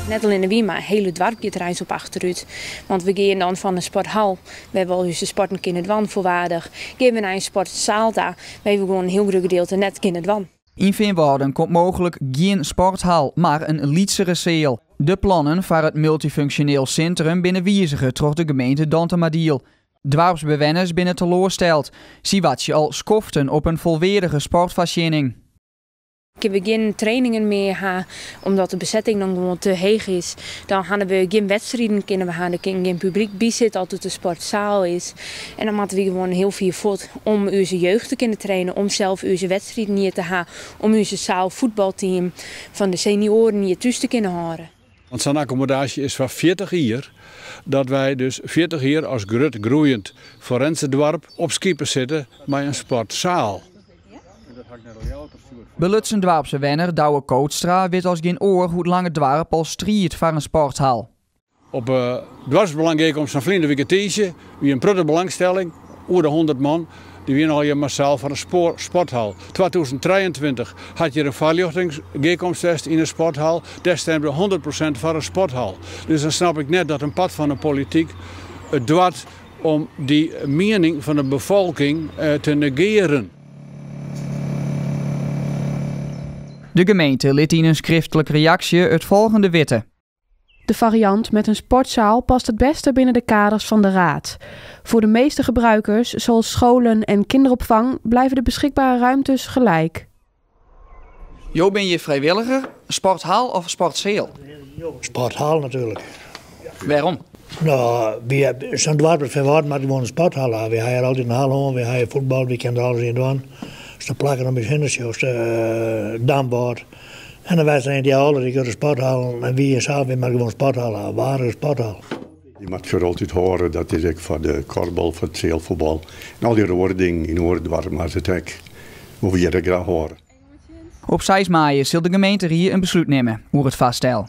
Net alleen in de wie, maar het hele dorp gaat er eens op achteruit. Want we gaan dan van een sporthal, we hebben al onze sporten in het wan voorwaardig. Gaan we naar een sportzaal daar, we hebben gewoon een heel groot gedeelte net in het wan. In Vinworden komt mogelijk geen sporthal, maar een Liedsere seel. De plannen voor het multifunctioneel centrum binnen wijzigen troch de gemeente Dantemadiel. Dwarpsbewenners binnen teleursteld. Zie wat je al schoften op een volwaardige sportvoorziening. Ik heb geen trainingen meer, omdat de bezetting dan gewoon te heeg is. Dan gaan we geen wedstrijden kunnen we gaan, er kan geen publiek bij zitten, altijd de sportzaal is. En dan moeten we gewoon heel veel voort om onze jeugd te kunnen trainen, om zelf onze wedstrijden niet te hebben, om onze zaal voetbalteam van de senioren niet thuis te kunnen houden. Want zo'n accommodatie is van 40 jaar. Dat wij dus 40 jaar als groeiend forense dorp op skipen zitten bij een sportzaal. Belutsen dwarpsbewenner Douwe Kootstra weet als geen oor hoe lang het dorp al strijd voor een sporthal. Op dwarsbelangkomst van Vlinder Weeketiesje, wie een prutte belangstelling, over de 100 man, die winnen al je massaal van een sporthal. 2023 had je een verlichtingsgekomsttest in een sporthal, daar stemde 100% voor een sporthal. Dus dan snap ik net dat een pad van de politiek het doet om die mening van de bevolking te negeren. De gemeente liet in een schriftelijke reactie het volgende weten. De variant met een sportzaal past het beste binnen de kaders van de raad. Voor de meeste gebruikers, zoals scholen en kinderopvang, blijven de beschikbare ruimtes gelijk. Jo, ben je vrijwilliger, sporthal of sportzeel? Sporthal natuurlijk. Waarom? Nou, zo'n dorp van Vinworden maar gewoon een sporthal hebben. We hebben altijd een hal, we hebben voetbal, we kennen alles in doen. Dus dan plakken we met hindersjes, dambord. En dan wij die ouder, die kunnen sporthal. En wie is al, we maar gewoon sporthal hebben. Waar is sporthal? Je moet voor altijd horen, dat is ook voor de korfbal, voor het zeilvoetbal. En al die rode dingen in Oordwarm, maar het ook. Hoe we je graag horen. Op 6 mei zal de gemeente hier een besluit nemen over het vaststel.